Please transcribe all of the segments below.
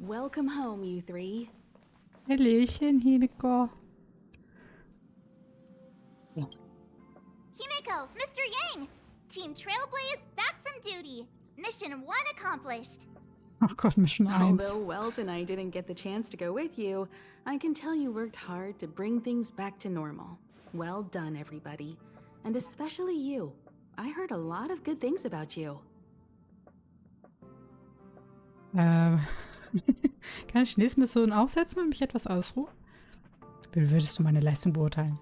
Welcome home, you three. Hallöchen, Himeko. Ja. Himeko, Mr. Yang! Team Trailblaze back from duty. Mission 1 accomplished. Ach Gott, Mission 1. Although Welt and I didn't get the chance to go with you, I can tell you worked hard to bring things back to normal. Well done, everybody. And especially you. I heard a lot of good things about you. Kann ich die nächste Mission aufsetzen und mich etwas ausruhen? Wie würdest du meine Leistung beurteilen?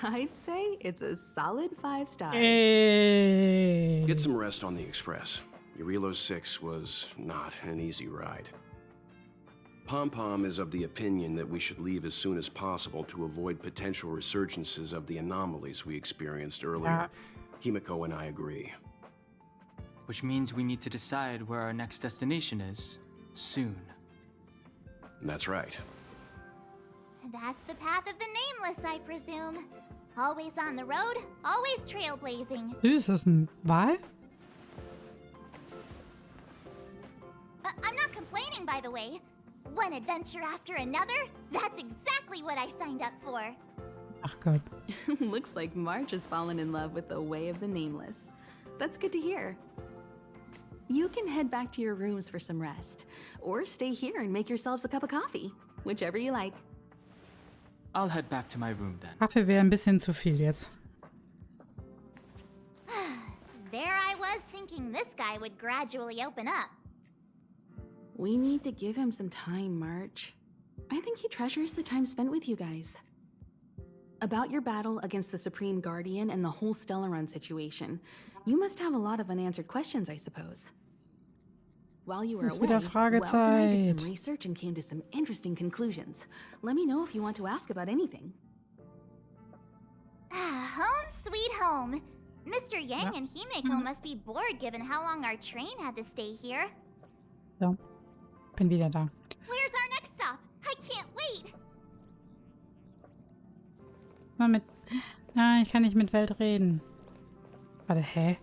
I'd say it's a solid 5 stars. Hey. Get some rest on the express. Urilo 6 was not an easy ride. Pom-Pom is of the opinion that we should leave as soon as possible to avoid potential resurgences of the anomalies we experienced earlier. Himeko and I agree. Which means we need to decide where our next destination is, soon. That's right. That's the path of the Nameless, I presume. Always on the road, always trailblazing. Süß, ist das ein Wal? I'm not complaining, by the way. One adventure after another, that's exactly what I signed up for. Ach Gott. Looks like March has fallen in love with the way of the Nameless. That's good to hear. You can head back to your rooms for some rest, or stay here and make yourselves a cup of coffee, whichever you like. I'll head back to my room then. Kaffee wäre ein bisschen zu viel jetzt. There I was thinking this guy would gradually open up. We need to give him some time, March. I think he treasures the time spent with you guys. About your battle against the Supreme Guardian and the whole Stellaron situation, you must have a lot of unanswered questions, I suppose. While you were Ist away, wieder Welt and I did Fragezeit. some research and came to some interesting conclusions. Let me know if you want to ask about anything. Home sweet home. Mr. Yang and Himeko must be bored given how long our train had to stay here. So, bin wieder da. Where's our next stop? I can't wait. Mal mit. Nein, ich kann nicht mit Welt reden. Warte, hä?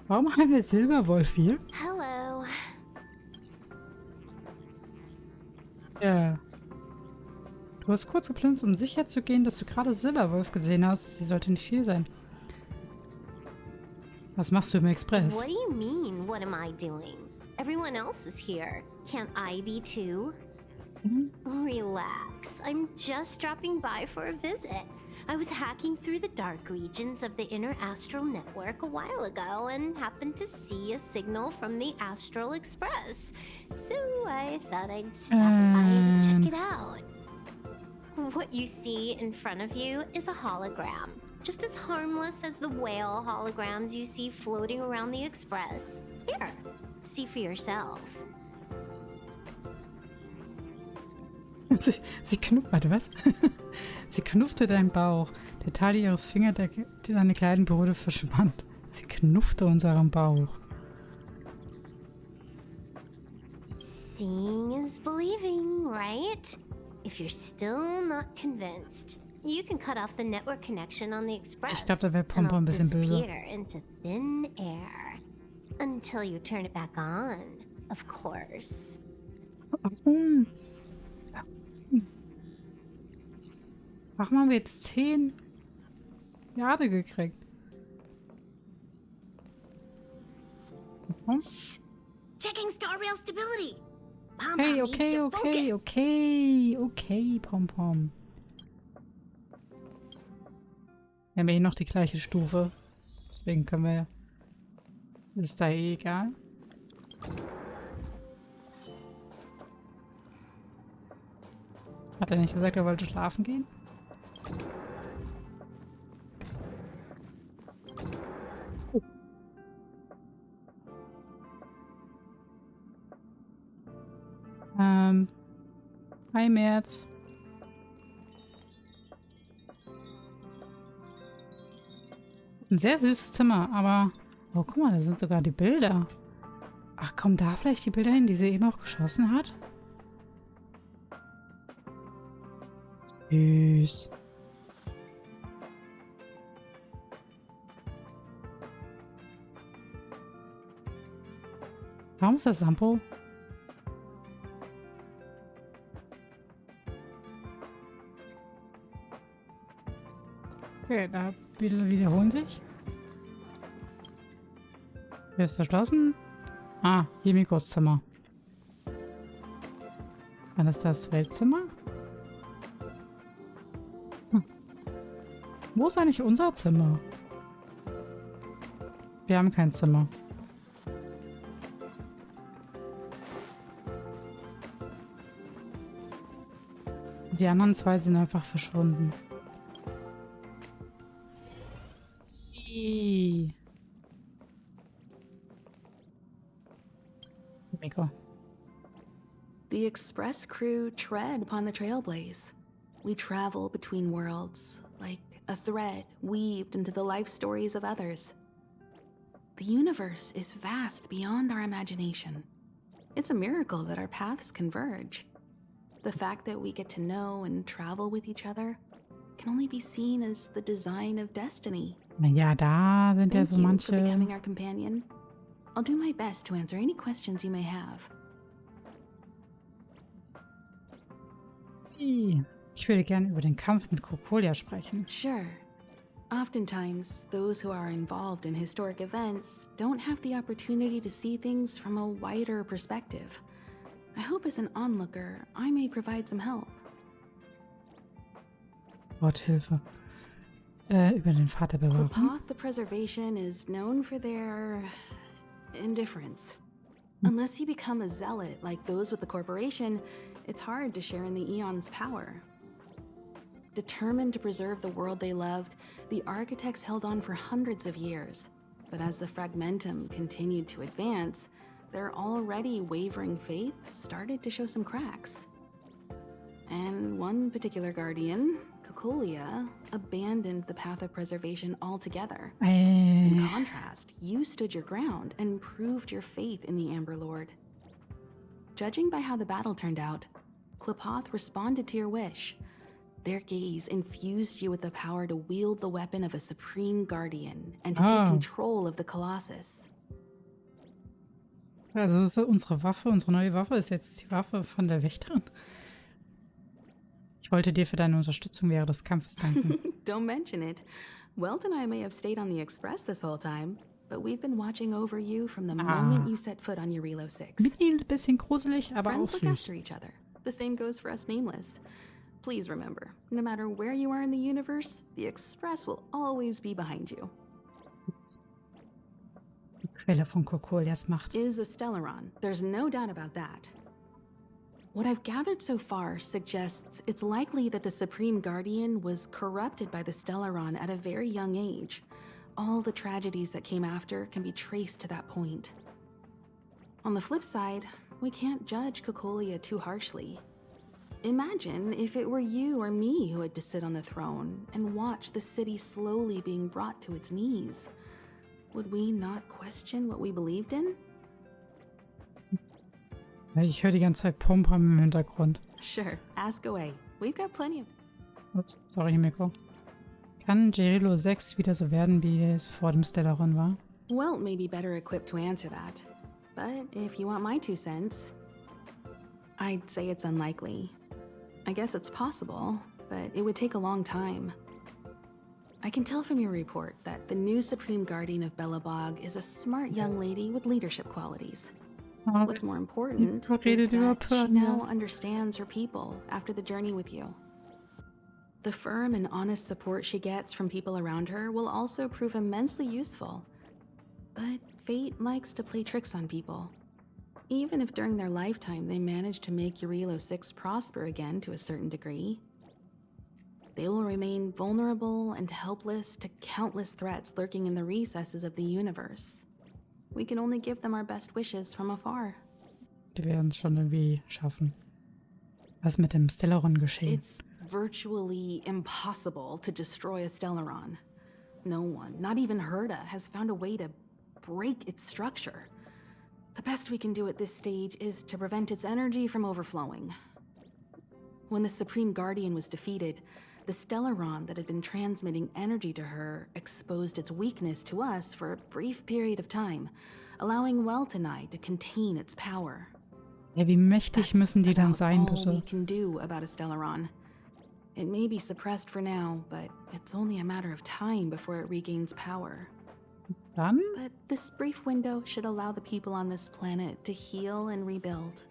Warum haben wir Silberwolf hier? Hello. Ja. Du hast kurz geplündert, um sicher zu gehen, dass du gerade Silberwolf gesehen hast. Sie sollte nicht hier sein. Was machst du im Express? What do you mean, what am I doing? Everyone else is here. Can't I be too? Relax. I'm just dropping by for a visit. I was hacking through the dark regions of the inner astral network a while ago and happened to see a signal from the Astral Express. So I thought I'd stop by and check it out. What you see in front of you is a hologram. Just as harmless as the whale holograms you see floating around the Express. Here, see for yourself. Sie knufft, warte, was? Sie knuffte deinen Bauch. Der Teil ihres Fingers, der deine kleinen Brüder verschwand. Sie knuffte unseren Bauch. Seeing is believing, right? If you're still not convinced, you can cut off the network connection on the Express. Ich glaube, da wäre and Pompom ein I'll bisschen böse. disappear into thin air. Until you turn it back on, of course. Warum haben wir jetzt 10 Jahre gekriegt? Checking star rail stability. Okay, Pompom. Wir haben ja hier noch die gleiche Stufe. Deswegen können wir... Ist da eh egal. Hat er nicht gesagt, er wollte schlafen gehen? Oh. Hi März. Ein sehr süßes Zimmer, aber... Oh, guck mal, da sind sogar die Bilder. Ach, kommen da vielleicht die Bilder hin, die sie eben auch geschossen hat? Süß. Warum ist das Sampo? Okay, da wiederholen sich. Hier ist verschlossen. Ah, hier Mikos Zimmer. Dann ist das Weltzimmer. Wo ist eigentlich unser Zimmer? Wir haben kein Zimmer. Die anderen zwei sind einfach verschwunden. Miko. The express crew tread upon the trailblaze. We travel between worlds, like a thread weaved into the life stories of others. The universe is vast beyond our imagination. It's a miracle that our paths converge. The fact that we get to know and travel with each other can only be seen as the design of destiny. Naja, da sind ja Thank so you manche. for becoming our companion. I'll do my best to answer any questions you may have. Ich würde gerne über den Kampf mit Kokolia sprechen. Sure. Oftentimes, those who are involved in historic events don't have the opportunity to see things from a wider perspective. I hope as an onlooker, I may provide some help. Worthilfe. Über den Vater bewahren. Klapoth the Preservation is known for their indifference. Unless you become a zealot like those with the corporation, it's hard to share in the Eon's power. Determined to preserve the world they loved, the architects held on for hundreds of years. But as the fragmentum continued to advance, their already wavering faith started to show some cracks. And one particular guardian, Kokolia, abandoned the path of preservation altogether. In contrast, you stood your ground and proved your faith in the Amber Lord. Judging by how the battle turned out, Klapoth responded to your wish. Their gaze infused you with the power to wield the weapon of a supreme guardian and to take control of the Colossus. Also ist unsere Waffe, unsere neue Waffe ist jetzt die Waffe von der Wächterin. Ich wollte dir für deine Unterstützung während des Kampfes danken. Don't mention it. Welt and I may have stayed on the Express this whole time, but we've been watching over you from the moment you set foot on Eurilo 6. Ein bisschen gruselig, aber Friends auch look süß. after each other. The same goes for us Nameless. Please remember, no matter where you are in the universe, the Express will always be behind you. Die Quelle von Kokolias Macht. Is a Stellaron. There's no doubt about that. What I've gathered so far suggests it's likely that the Supreme Guardian was corrupted by the Stellaron at a very young age. All the tragedies that came after can be traced to that point. On the flip side, we can't judge Kokolia too harshly. Imagine if it were you or me who had to sit on the throne and watch the city slowly being brought to its knees. Would we not question what we believed in? Ich höre die ganze Zeit Pom-Pom im Hintergrund. Sure, ask away. We've got plenty of... Ups, sorry, Miko. Kann Eurilo 6 wieder so werden, wie es vor dem Stellaron war? Welt may be better equipped to answer that. But if you want my 2 cents, I'd say it's unlikely. I guess it's possible, but it would take a long time. I can tell from your report that the new Supreme Guardian of Belobog is a smart young lady with leadership qualities. What's more important is that she now understands her people after the journey with you. The firm and honest support she gets from people around her will also prove immensely useful. But fate likes to play tricks on people. Even if during their lifetime they manage to make Eurilo 6 prosper again to a certain degree, they will remain vulnerable and helpless to countless threats lurking in the recesses of the universe. We can only give them our best wishes from afar. Die werden es schon irgendwie schaffen. Was mit dem Stellaron geschehen? It's virtually impossible to destroy a Stellaron. No one, not even Herda, has found a way to break its structure. The best we can do at this stage is to prevent its energy from overflowing. When the Supreme Guardian was defeated, the Stellaron that had been transmitting energy to her exposed its weakness to us for a brief period of time, allowing Welt and I to contain its power. Ja, wie mächtig müssen die dann sein, All we bitte? can do about a Stellaron. It may be suppressed for now, but it's only a matter of time before it regains power. Dann? But this brief window should allow the people on this planet to heal and rebuild.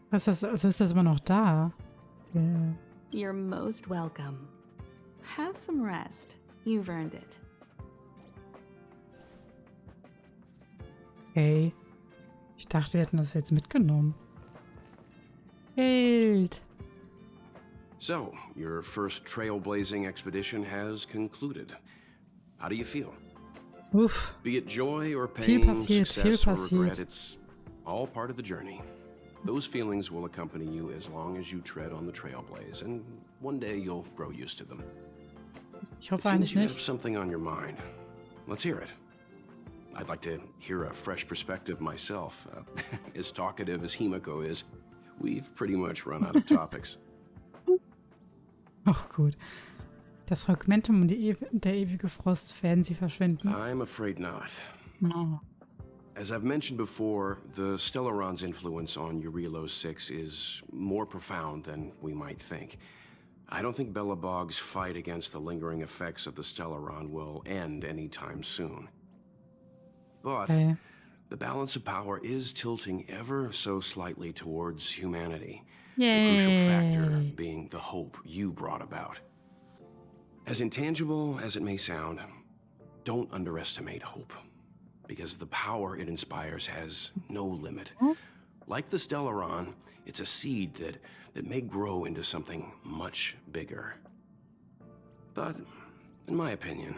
Was ist das? Also ist das immer noch da? Ja. You're most welcome. Have some rest. You've earned it. Okay. Ich dachte, wir hätten das jetzt mitgenommen. Geld. So, your first trailblazing expedition has concluded. How do you feel? Uff. Be it joy or Viel pain, passiert, viel success or regret, passiert. it's all part of the journey. Those feelings will accompany you as long as you tread on the trailblaze, and one day you'll grow used to them. Ich It hoffe seems eigentlich you have nicht. something on your mind. Let's hear it. I'd like to hear a fresh perspective myself. As talkative as Himiko is, we've pretty much run out of topics. Ach gut. Das Fragmentum und der ewige Frost, werden sie verschwinden? I'm afraid not. Oh. As I've mentioned before, the Stellaron's influence on Eurilo 6 is more profound than we might think. I don't think Belobog's fight against the lingering effects of the Stellaron will end anytime soon. But Okay. the balance of power is tilting ever so slightly towards humanity. Yay. The crucial factor being the hope you brought about. As intangible as it may sound, don't underestimate hope, because the power it inspires has no limit. Like the Stellaron, it's a seed that may grow into something much bigger. But, in my opinion,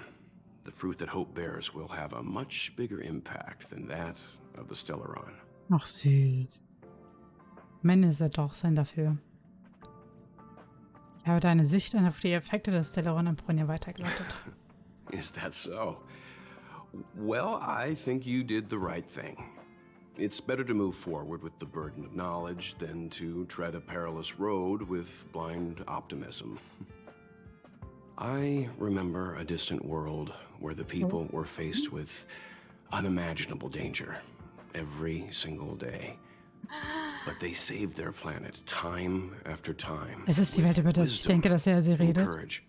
the fruit that hope bears will have a much bigger impact than that of the Stellaron. Ach süß. Männer ist doch sein dafür. Ich habe deine Sicht auf die Effekte des Stellaron am Bronja weitergeleitet. Is that so? Well, I think you did the right thing. It's better to move forward with the burden of knowledge than to tread a perilous road with blind optimism. I remember a distant world where the people were faced with unimaginable danger every single day. But they saved their planet time after time. Es ist die Welt, über das ich denke, dass sie and redet. courage.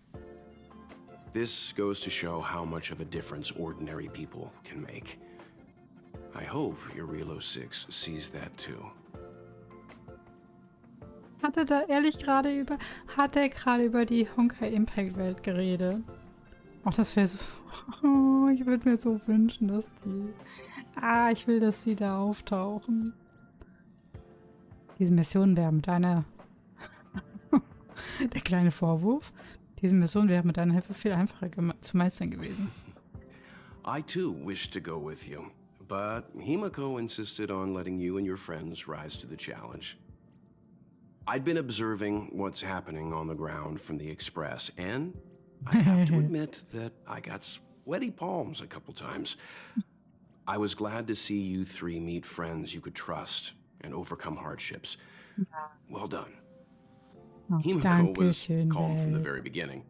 This goes to show how much of a difference ordinary people can make. I hope Eurilo 6 sees that too. Hat er gerade über die Honkai Impact Welt geredet? Ach, das wäre so. Oh, ich würde mir so wünschen, dass die. Ich will, dass sie da auftauchen. Diese Mission wäre mit einer. Der kleine Vorwurf. Diese Mission wäre mit deiner Hilfe viel einfacher zu meistern gewesen. I too wished to go with you, but Himiko insisted on letting you and your friends rise to the challenge. I'd been observing what's happening on the ground from the Express, and I have to admit that I got sweaty palms a couple times. I was glad to see you three meet friends you could trust and overcome hardships. Well done. Oh, Himiko was Dankeschön, calm from the Welt. very beginning.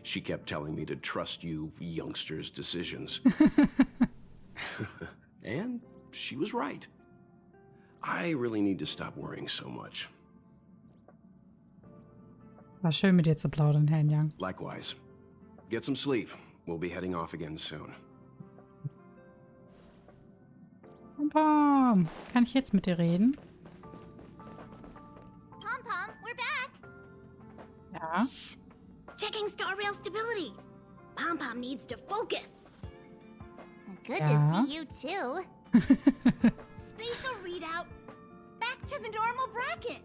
She kept telling me to trust you youngsters' decisions. And she was right. I really need to stop worrying so much. War schön mit dir zu plaudern, Herrn Young. Likewise. Get some sleep. We'll be heading off again soon. Pom, kann ich jetzt mit dir reden? Pom-Pom, we're back! Ja. Checking star rail stability. Pom-Pom needs to focus. Good Yeah. to see you too. Spatial readout. Back to the normal bracket.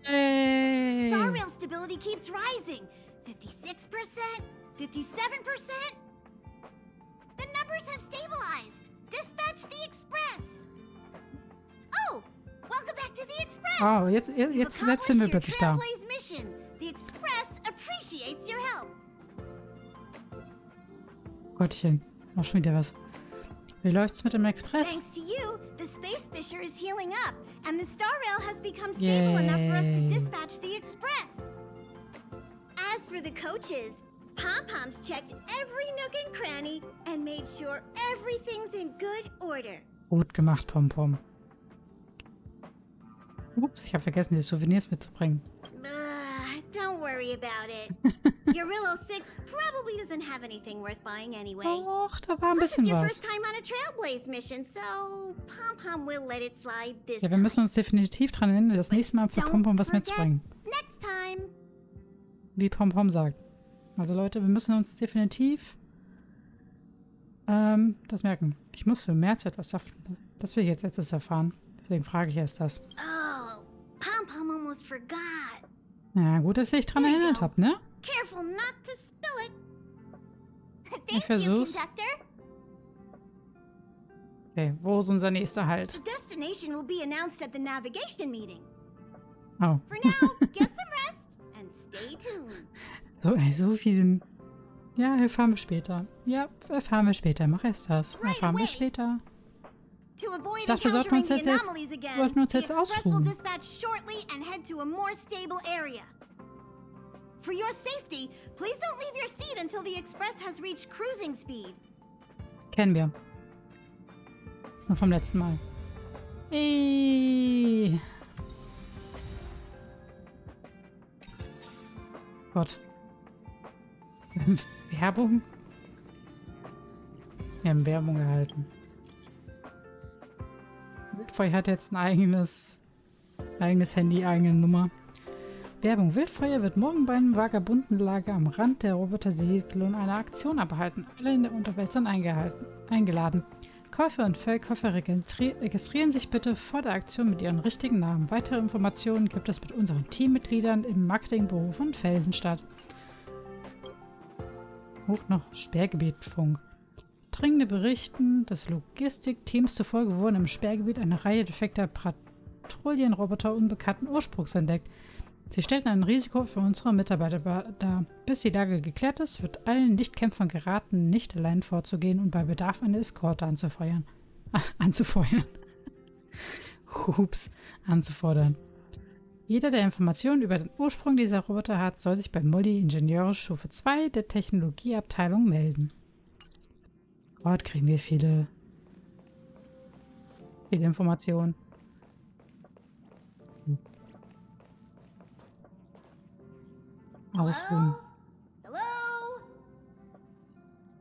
Yay. Star rail stability keeps rising. 56%, 57%. The numbers have stabilized. Dispatch the Express. Oh, welcome back to the Express. Oh, jetzt sind wir plötzlich da. Trailblaze mission. The Express appreciates your help. Gottchen, noch schon wieder was. Wie läuft's mit dem Express? Thanks to you, the space fissure is healing up, and the star rail has become stable enough for us to Yay. dispatch the Express. As for the coaches, Pom-Pom's checked every nook and cranny and made sure everything's in good order. Gut gemacht, Pompom. Ups, ich habe vergessen, die Souvenirs mitzubringen. Don't worry about it. Eurillo 6 probably doesn't have anything worth buying anyway. Och, da war ein Plus, bisschen it's your was. first time on a Trailblaze mission, so Pom-Pom will let it slide this Ja, wir müssen uns definitiv dran erinnern, das nächste Mal für Don't Pompom was forget, mitzubringen. Next time. Wie Pompom sagt. Also Leute, wir müssen uns definitiv das merken. Ich muss für März etwas saften. Das will ich jetzt letztes erfahren. Deswegen frage ich erst das. Oh, Pom-Pom almost forgot. Ja, gut, dass ich dich dran erinnert habe, ne? Careful not to spill it. Ich Thank you, versuch's. conductor. Okay, wo ist unser nächster Halt? The destination will be announced at the navigation meeting. Oh. For now, get some rest and stay tuned. So, ey, so viel. Ja, erfahren wir später. Ja, erfahren wir später. Mach erst das. Erfahren wir später. To avoid Ich dachte, wir sollten uns encountering the jetzt, anomalies again, sollten uns the jetzt express will ausruhen. dispatch shortly and head to a more stable area. For your safety, please don't leave your seat until the express has reached cruising speed. Kennen wir. Nur vom letzten Mal. Ey. Gott. Werbung? Wir haben Werbung erhalten. Wildfeuer hat jetzt ein eigenes Handy, eigene Nummer. Werbung. Wildfeuer wird morgen bei einem Vagabundenlager am Rand der Robotersiedlung eine Aktion abhalten. Alle in der Unterwelt sind eingeladen. Käufer und Verkäufer registrieren sich bitte vor der Aktion mit ihren richtigen Namen. Weitere Informationen gibt es mit unseren Teammitgliedern im Marketingbüro von Felsenstadt. Hoch noch Sperrgebietfunk. Dringende Berichten des Logistikteams zufolge wurden im Sperrgebiet eine Reihe defekter Patrouillenroboter unbekannten Ursprungs entdeckt. Sie stellten ein Risiko für unsere Mitarbeiter dar. Bis die Lage geklärt ist, wird allen Nichtkämpfern geraten, nicht allein vorzugehen und bei Bedarf eine Eskorte anzufeuern. Ups, anzufordern. Jeder, der Informationen über den Ursprung dieser Roboter hat, soll sich bei Molly Ingenieure Stufe 2 der Technologieabteilung melden. Dort kriegen wir viele Informationen. Ausruhen. Hello?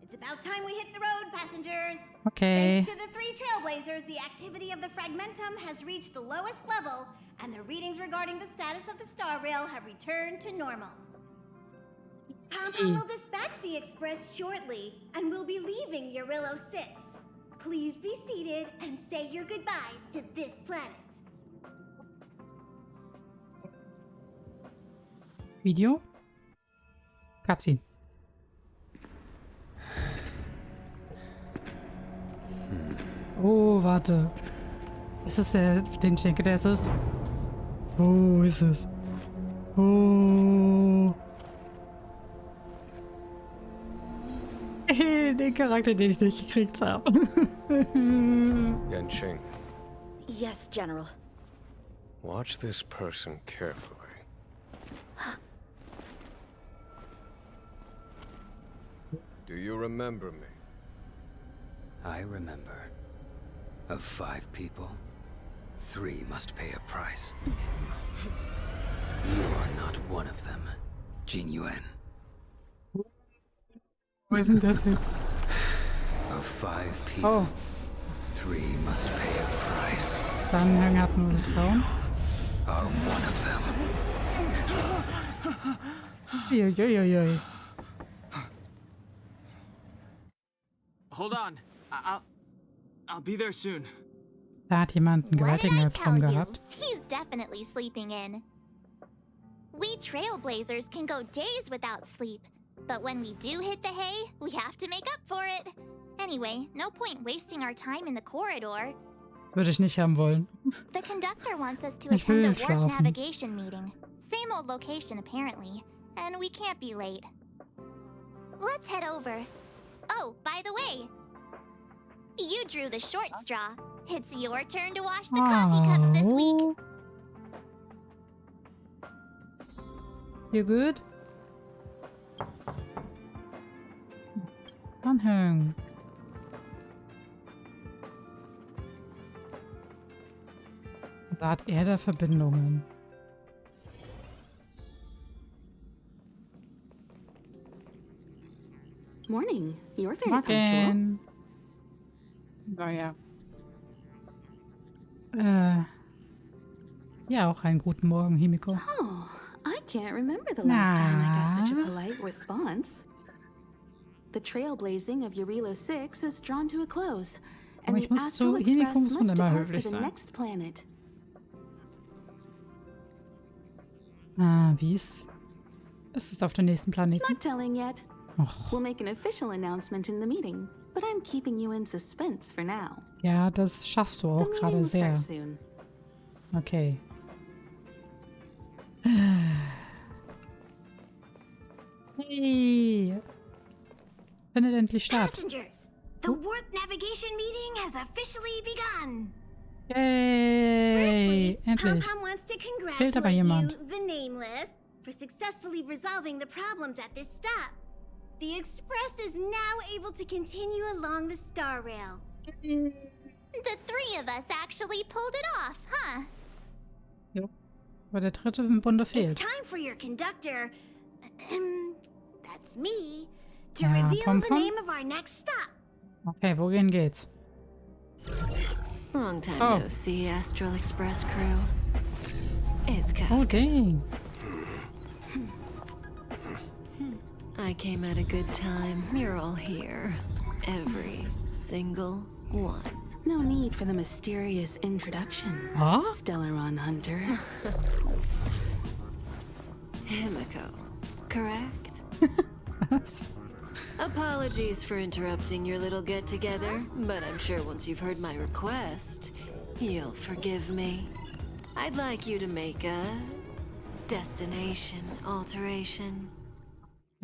It's about time we hit the road, passengers. Okay. Thanks to the 3 Trailblazers, the activity of the Fragmentum has reached the lowest level, and the readings regarding the status of the Star Rail have returned to normal. Pom-Pom will dispatch the Express shortly, and we'll be leaving Eurillo 6. Please be seated and say your goodbyes to this planet. Video. Cutscene. Oh, warte. Ist das der, den ich denke, der ist es? Wo ist es? Oh. Den Charakter, den ich nicht gekriegt habe. Yanqing, Yes, General. watch this person carefully. Do you remember me? I remember. Of 5 people, 3 must pay a price. You are not one of them, Jin Yuan. Wo ist denn das hin? Of 5 people, Oh, 3 must pay a price. dann hatten wir uns Traum. Are one of them. Uiuiuiui. Hold on. I'll be there soon. Da hat jemand einen What did gewaltigen I Albtraum tell you? gehabt. He's definitely sleeping in. We Trailblazers can go days without sleep, but when we do hit the hay, we have to make up for it. Anyway, no point wasting our time in the corridor. Würde ich nicht haben wollen. The conductor wants us to Ich will attend a warp schlafen. navigation meeting. Same old location apparently, and we can't be late. Let's head over. Oh, by the way, you drew the short straw. It's your turn to wash the coffee cups this week. Oh. You good? Anhängen. Saat er der Verbindungen. Morning. You're very punctual. Morgen. Naja. Ja, auch einen guten Morgen, Himiko. Oh, I can't remember the last time I got such a Nah. polite response. The trailblazing of Eurilo 6 is drawn to a close, and Aber the ich muss Astral zu Himiko Express muss man must immer depart for höflich the sein. next planet. Wie ist es auf dem nächsten Planeten? Not telling yet. Och, We'll make an official announcement in the meeting, but I'm keeping you in suspense for now. ja, das schaffst du The auch meeting gerade will sehr. start soon. Okay. Hey. Findet endlich statt. Passengers, the warp navigation meeting has officially begun. Yay! Endlich. Pom-Pom wants to Es fehlt aber congratulate jemand. you, the Nameless, for successfully resolving the problems at this stop. The Express is now able to continue along the Star Rail. The three of us actually pulled it off, huh? Jo. Aber der dritte im Bunde It's fehlt. time for your conductor, that's me, to Ja, reveal the Pom-Pom? name of our next stop. Okay, wohin geht's? Long time Oh. no see, Astral Express crew. It's Kafka. Oh, dang. I came at a good time. You're all here. Every single one. No need for the mysterious introduction, Huh? Stellaron Hunter. Himiko, correct? Was? Apologies for interrupting your little get-together, but I'm sure once you've heard my request, you'll forgive me. I'd like you to make a destination alteration.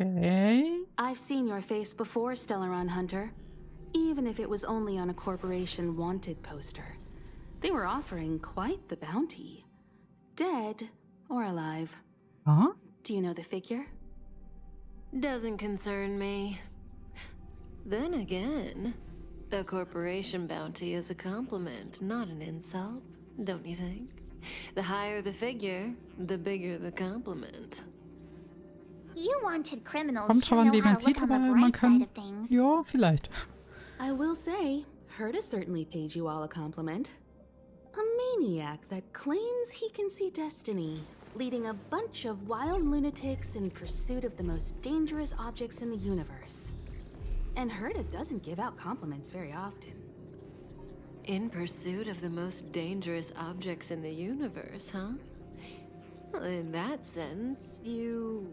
Okay. I've seen your face before, Stellaron Hunter. Even if it was only on a corporation wanted poster. They were offering quite the bounty. Dead or alive. Huh? Do you know the figure? Doesn't concern me. Then again, a corporation bounty is a compliment, not an insult, don't you think? The higher the figure, the bigger the compliment. You wanted criminals Kommt to drauf an, know wie how man to look sieht, on the aber man bright side kann... of things. Ja, vielleicht. I will say, Herta certainly paid you all a compliment. A maniac that claims he can see destiny, leading a bunch of wild lunatics in pursuit of the most dangerous objects in the universe. And Herta doesn't give out compliments very often. In pursuit of the most dangerous objects in the universe, huh? Well, in that sense, you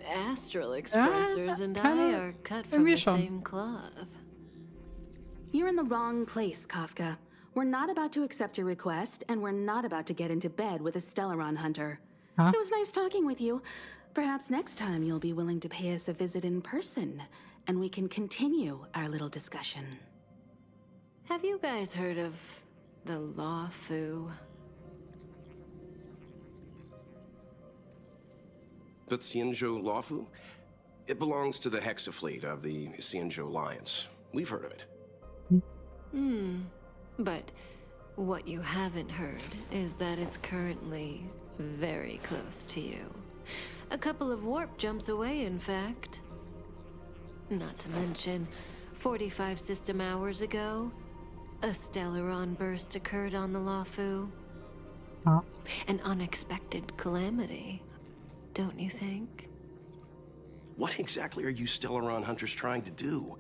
Astral Expressers and I kinda are cut from irgendwie the schon. same cloth. You're in the wrong place, Kafka. We're not about to accept your request, and we're not about to get into bed with a Stellaron Hunter. Huh? It was nice talking with you. Perhaps next time you'll be willing to pay us a visit in person, and we can continue our little discussion. Have you guys heard of the Law Fu? The Xianzhou Lawfu? It belongs to the Hexafleet of the Xianzhou Alliance. We've heard of it. But what you haven't heard is that it's currently very close to you. A couple of warp jumps away, in fact. Not to mention, 45 system hours ago, a Stellaron burst occurred on the Lawfu. Huh? An unexpected calamity, don't you think? What exactly are you Stellaron hunters trying to do?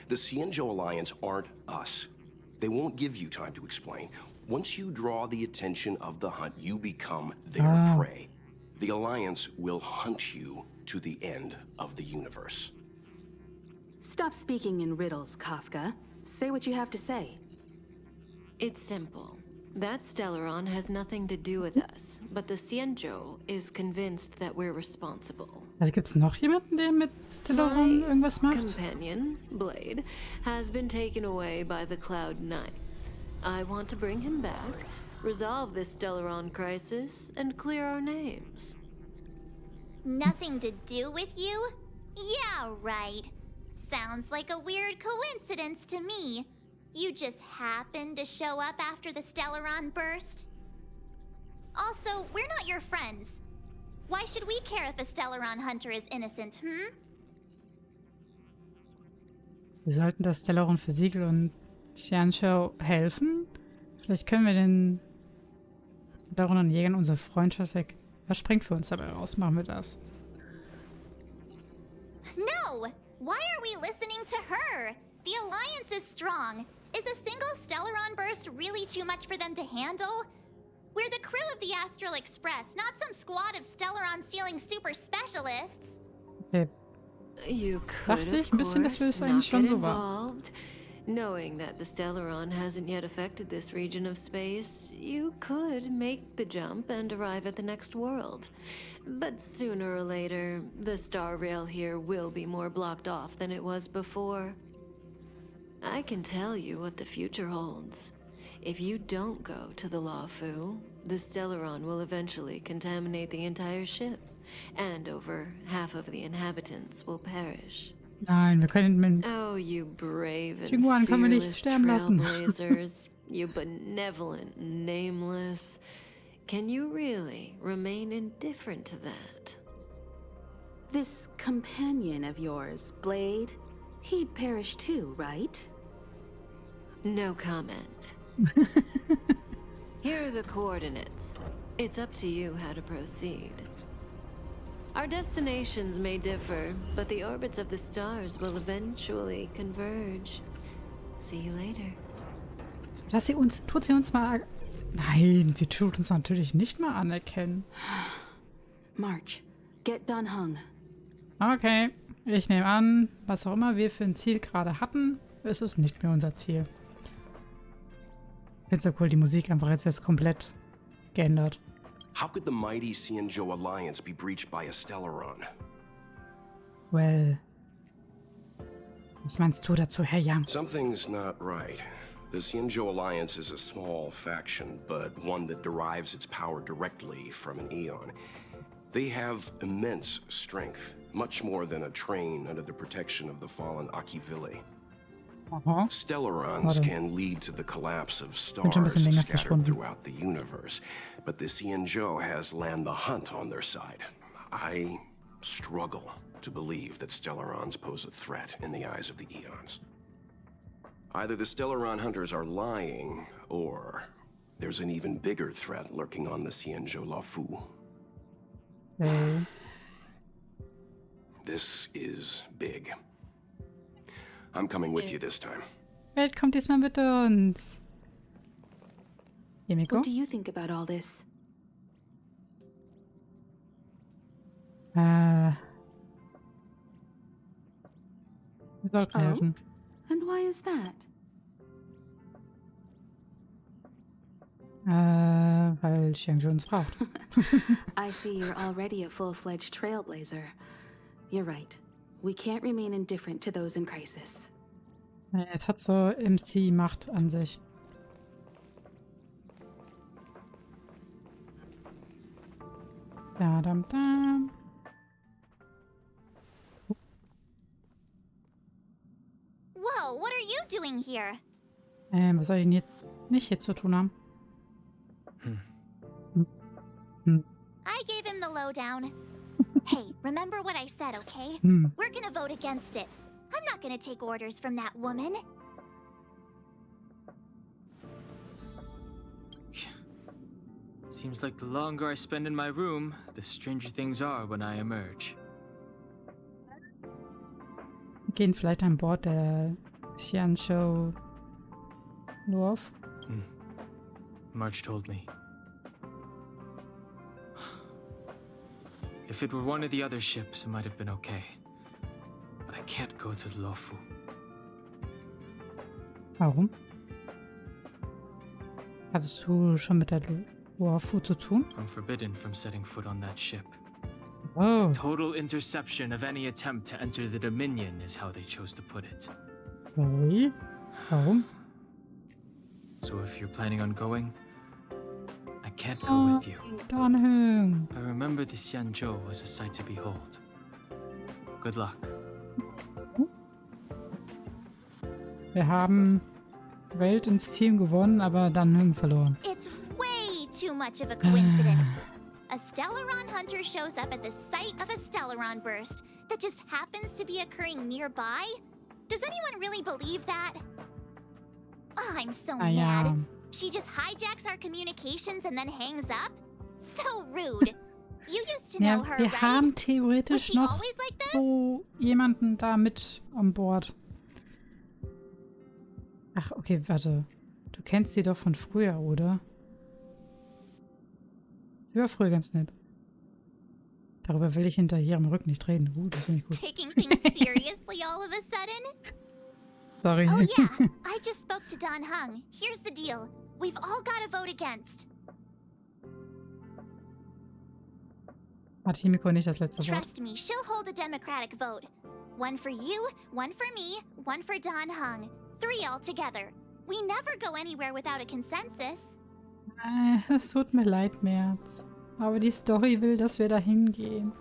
The Xianzhou Alliance aren't us. They won't give you time to explain. Once you draw the attention of the hunt, you become their prey. The Alliance will hunt you to the end of the universe. Stop speaking in riddles, Kafka. Say what you have to say. It's simple. That Stellaron has nothing to do with us, but the Xianzhou is convinced that we're responsible. Also gibt's noch jemanden, der mit Stellaron irgendwas macht? Companion, Blade, has been taken away by the Cloud Knights. I want to bring him back, resolve this Stellaron crisis, and clear our names. Nothing to do with you? Yeah, right. Sounds like a weird coincidence to me. You just happened to show up after the Stellaron burst? Also, we're not your friends. Why should we care if a Stellaron hunter is innocent, hm? Wir sollten das Stellaron für Siegel und Xianzhou helfen. Vielleicht können wir den darunter Jägern unsere Freundschaft weg. Was springt für uns dabei raus? Machen wir das. No! Why are we listening to her? The Alliance is strong. Is a single Stellaron burst really too much for them to handle? We're the crew of the Astral Express, not some squad of Stellaron-stealing super specialists. Okay. You could, Dachte ich ein bisschen, dass wir es eigentlich schon so waren. Knowing that the Stellaron hasn't yet affected this region of space, you could make the jump and arrive at the next world. But sooner or later, the star rail here will be more blocked off than it was before. I can tell you what the future holds. If you don't go to the Luofu, the Stellaron will eventually contaminate the entire ship, and over half of the inhabitants will perish. Nein, wir können Oh, you brave and Xinguan können wir nicht fearless sterben lassen. trailblazers, you benevolent nameless. Can you really remain indifferent to that? This companion of yours, Blade, he'd perish too, right? No comment. Here are the coordinates. It's up to you how to proceed. Our destinations may differ, but the orbits of the stars will eventually converge. See you later. Tut sie uns mal... Nein, sie tut uns natürlich nicht mal anerkennen. March, get done hung. Okay, ich nehme an, was auch immer wir für ein Ziel gerade hatten, ist es nicht mehr unser Ziel. Ich finde es so cool, die Musik einfach jetzt komplett geändert. How could the mighty Xianzhou Alliance be breached by a Stellaron? Well. Was meinst du dazu, Herr Yang? Something's not right. The Xianzhou Alliance is a small faction, but one that derives its power directly from an Aeon. They have immense strength, much more than a train under the protection of the fallen Akivili. Stellarons can lead to the collapse of stars scattered throughout the universe, but the Xianzhou has land the hunt on their side. I struggle to believe that Stellarons pose a threat in the eyes of the Eons. Either the Stellaron hunters are lying, or there's an even bigger threat lurking on the Xianzhou Luofu. This is big. I'm coming with you this time. Welt kommt diesmal mit uns. Himiko? What do you think about all this? Wir sollten helfen. And why is that? Weil Xianzhou uns braucht. I see you're already a full-fledged trailblazer. You're right. We can't remain indifferent to those in crisis. Jetzt hat so MC Macht an sich. Da, dam, dam. Whoa, what are you doing here? Was soll ich denn jetzt nicht hier zu tun haben? I gave him the lowdown. Hey, remember what I said, okay? We're gonna vote against it. I'm not gonna take orders from that woman. Seems like the longer I spend in my room, the stranger things are when I emerge. Wir gehen vielleicht an Bord der Xianzhou Luofu. March told me. If it were one of the other ships, it might have been okay. But I can't go to the Luofu. Warum? Hattest du schon mit der Luofu zu tun? I'm forbidden from setting foot on that ship. Oh. Total interception of any attempt to enter the Dominion is how they chose to put it. Wie? Warum? So if you're planning on going, I can't go with you. Dann I remember the Xianzhou was a sight to behold. Good luck. Wir haben Welt ins Team gewonnen, aber dann verloren. It's way too much of a coincidence. A Stellaron hunter shows up at the site of a Stellaron burst that just happens to be occurring nearby? Does anyone really believe that? Oh, I'm so mad. She just hijacks our communications and then hangs up? So rude. You used to know her, wir right? haben Was theoretisch she noch always like this? so jemanden da mit an Bord. Ach, okay, warte. Du kennst sie doch von früher, oder? Sie war früher ganz nett. Darüber will ich hinter ihrem Rücken nicht reden. Das finde ich gut. Taking things seriously all of a sudden? Sorry. Oh yeah, I just spoke to Don Hung. Here's the deal. We've all got to vote against. Hat Himiko nicht das letzte Wort? Trust me, she'll hold a democratic vote. One for you, one for me, one for Don Hung. 3 all together. We never go anywhere without a consensus. Es tut mir leid, Merz. Aber die Story will, dass wir da hingehen.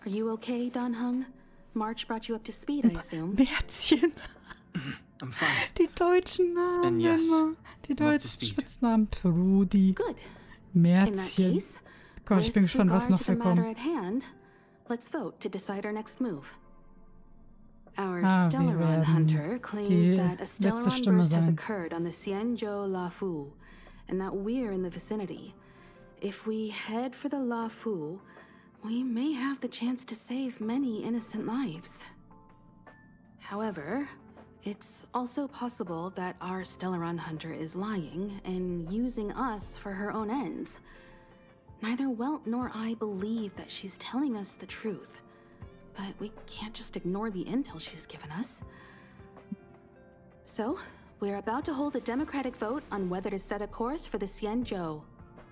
Are you okay, Don Hung? March brought you up to speed, I assume. Märzchen. I'm fine. Die deutschen Namen And yes, immer. Die I'm up to deutschen speed. Spitznamen. Brudi. Good. In that Märzchen. case, Gott, ich bin with gespannt, was regard noch to the für matter kommt. at hand, let's vote to decide our next move. Our Wir Stellaron werden hunter claims die that a letzte Stellaron Stimme burst has sein. occurred on the Xianzhou La Fu, and that we're in the vicinity. If we head for the La Fu, we may have the chance to save many innocent lives. However, it's also possible that our Stellaron hunter is lying and using us for her own ends. Neither Welt nor I believe that she's telling us the truth, but we can't just ignore the intel she's given us. So, we're about to hold a democratic vote on whether to set a course for the Xianzhou.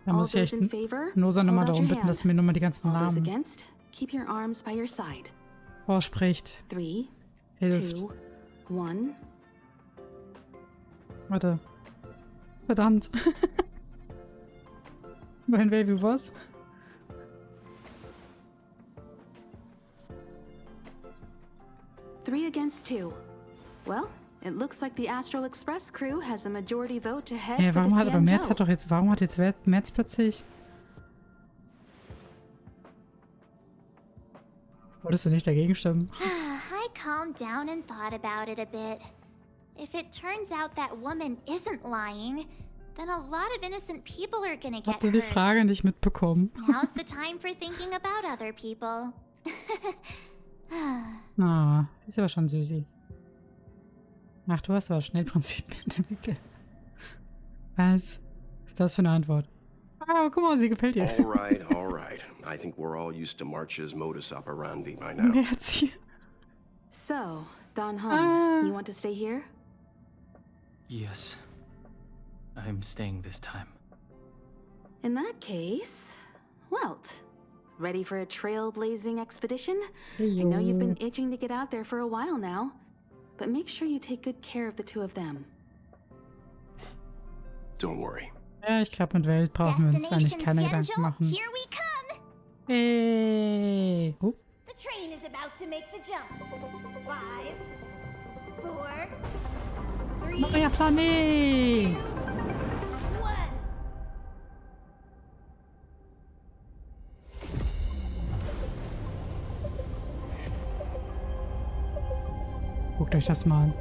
Da All muss ich those in echt favor, Nosa hold nochmal out darum your bitten, dass sie hand. mir nochmal die ganzen All those Namen against, keep your arms by your side. vorspricht. 3, Hilft. 2, 1. Warte. Verdammt. Mein Baby was? Three against 2. Well, it looks like the Astral Express crew has a majority vote to head Ja, for the warum hat Xianzhou. warum hat jetzt Merz plötzlich? Wolltest du nicht dagegen stimmen? I calmed down and thought about it a bit. If it turns out that woman isn't lying, then a lot of innocent people are gonna get Habt ihr die hurt. Frage nicht mitbekommen? Now's the time for thinking about other people. Ah, ist aber schon süßi. Ach, du hast aber Schnellprinzip entwickelt. Was ist das für eine Antwort? Ah, guck mal, sie gefällt dir. All right, all right. I think we're all used to March's modus operandi by now. Märzchen. So, Don Hung, you want to stay here? Yes. I'm staying this time. In that case, Welt, ready for a trailblazing expedition? I know you've been itching to get out there for a while now, but make sure you take good care of the two of them. Don't worry. Ja, ich glaube, mit Welt brauchen wir uns da nicht keine Gedanken Xianzhou, machen. here we come! Hey. Oh. The train is about to make the jump. 5, 4, 3, Neuer Planet! 1. Guckt euch das mal an.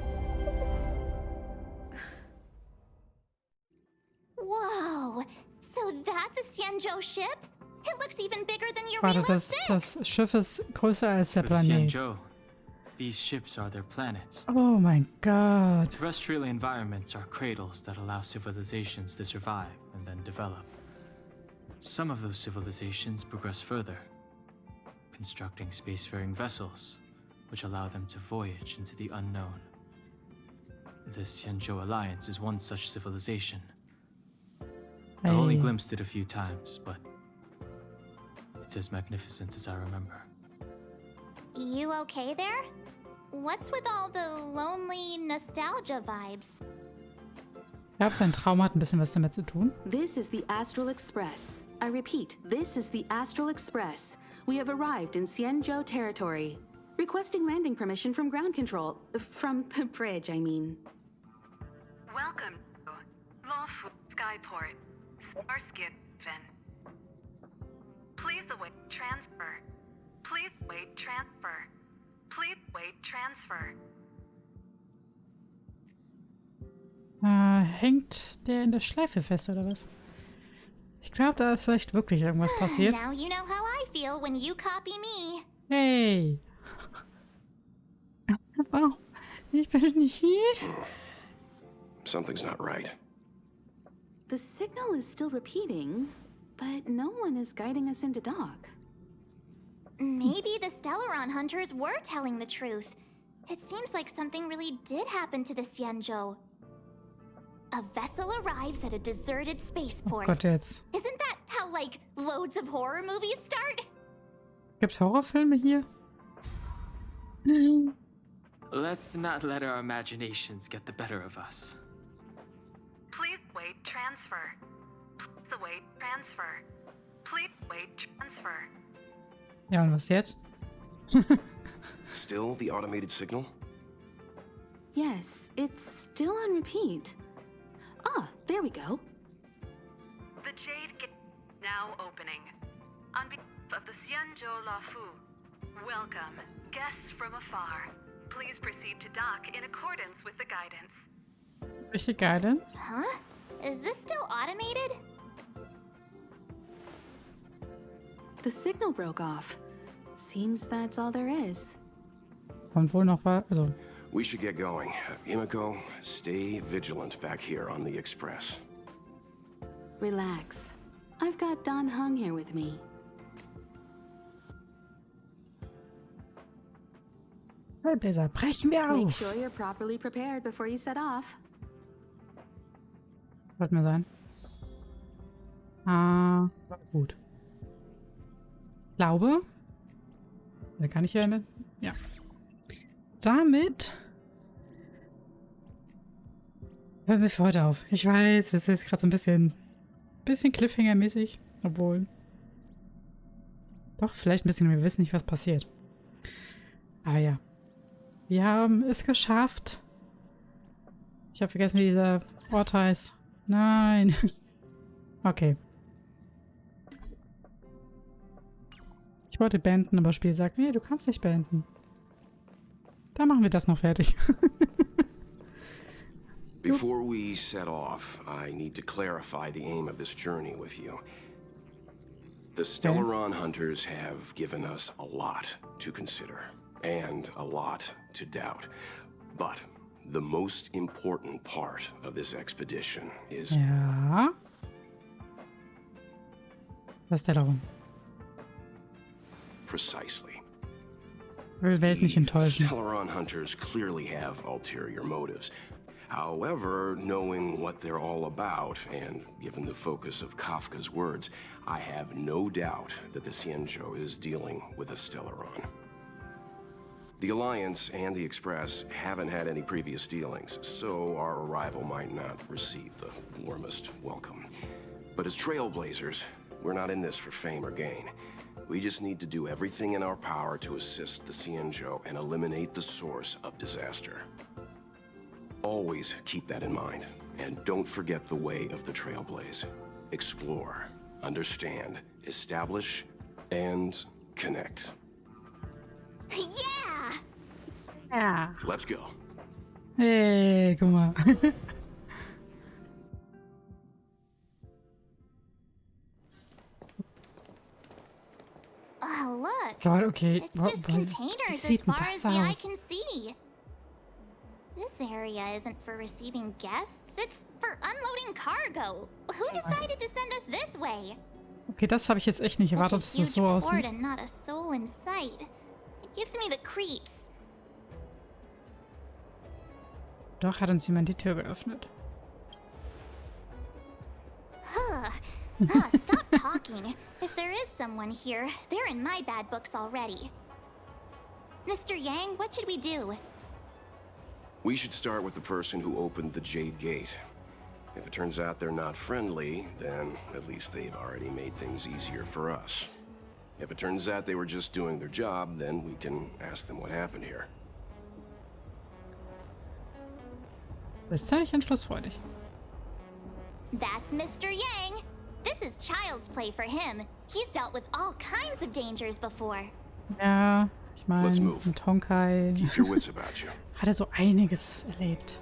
Whoa! So that's a Xianzhou ship? It looks even bigger than your Warte, Relo das Schiff ist größer als der For the Planet. Xianzhou, these ships are their planets. Oh mein Gott. Terrestrial environments are cradles that allow civilizations to survive and then develop. Some of those civilizations progress further, constructing spacefaring vessels, which allow them to voyage into the unknown. The Xianzhou Alliance is one such civilization. I've only Hey. glimpsed it a few times, but it's as magnificent as I remember. You okay there? What's with all the lonely nostalgia vibes? Ich glaube, sein Traum hat ein bisschen was damit zu tun. This is the Astral Express. I repeat, this is the Astral Express. We have arrived in Xianzhou territory. Requesting landing permission from ground control. From the bridge, I mean. Welcome to Lawful Skyport, Starskin, Ven. Please await transfer. Please wait transfer. Please wait transfer. Hängt der in der Schleife fest, oder was? Ich glaube, da ist vielleicht wirklich irgendwas passiert. Now you know how I feel when you copy me. Hey! Warum? Ich bin nicht hier. Something's not right. The signal is still repeating, but no one is guiding us into dock. Maybe the Stellaron hunters were telling the truth. It seems like something really did happen to the Xianzhou. A vessel arrives at a deserted spaceport. Oh Gott, jetzt. Isn't that how, like, loads of horror movies start? Gibt's Horrorfilme hier? Let's not let our imaginations get the better of us. Please wait transfer. Please await transfer. Please wait transfer. Ja, und was jetzt? Still the automated signal? Yes, it's still on repeat. Ah, there we go. The Jade Gate now opening. On behalf of the Xianzhou Lafu, welcome, guests from afar. Please proceed to dock in accordance with the guidance. Welche Guidance? Huh? Is this still automated? The signal broke off. Seems that's all there is. Und wohl noch war. Also. We should get going. Himiko, stay vigilant back here on the Express. Relax. I've got Don Hung here with me. Besser brechen wir Make auf. sure you're properly prepared before you set off. Sollte mir sein. Ah, gut. Ich glaube. Da kann ich ja. Ja. Damit hören wir für heute auf. Ich weiß, es ist gerade so ein bisschen Cliffhanger-mäßig. Obwohl. Doch, vielleicht ein bisschen, wir wissen nicht, was passiert. Aber ja. Wir haben es geschafft. Ich habe vergessen, wie dieser Ort heißt. Nein. Okay. Ich wollte beenden, aber das Spiel sagt, nee, du kannst nicht beenden. Dann machen wir das noch fertig. Before we set off, I need to clarify the aim of this journey with you. The Stellaron hunters have given us a lot to consider, and a lot to doubt. But the most important part of this expedition is... Ja. Das ist der darum. Precisely. Will Welt nicht enttäuschen. Stellaron hunters clearly have ulterior motives. However, knowing what they're all about, and given the focus of Kafka's words, I have no doubt that the Xianzhou is dealing with a Stellaron. The Alliance and the Express haven't had any previous dealings, so our arrival might not receive the warmest welcome. But as trailblazers, we're not in this for fame or gain. We just need to do everything in our power to assist the Xianzhou and eliminate the source of disaster. Always keep that in mind, and don't forget the way of the Trailblaze. Explore, understand, establish, and connect. Yeah! Ja. Let's go. Hey, guck mal. Oh, look. Gott, okay. It's just Wie containers sieht as denn far as das the eye aus? can see. This area isn't for receiving guests, it's for unloading cargo. Who decided to send us this way? Okay, das habe ich jetzt echt nicht Such a erwartet, dass das huge so port aussieht. and not a soul in sight. It gives me the creeps. Doch hat uns jemand die Tür geöffnet. Stop talking. If there is someone here, they're in my bad books already. Mr. Yang, what should we do? We should start with the person who opened the Jade Gate. If it turns out they're not friendly, then at least they've already made things easier for us. If it turns out they were just doing their job, then we can ask them what happened here. Bist du nicht entschlussfreudig? That's Mr. Yang. This is child's play for him. He's dealt with all kinds of dangers before. Ja, ich meine, Let's move. mit Honkai Keep your wits about you. hat er so einiges erlebt.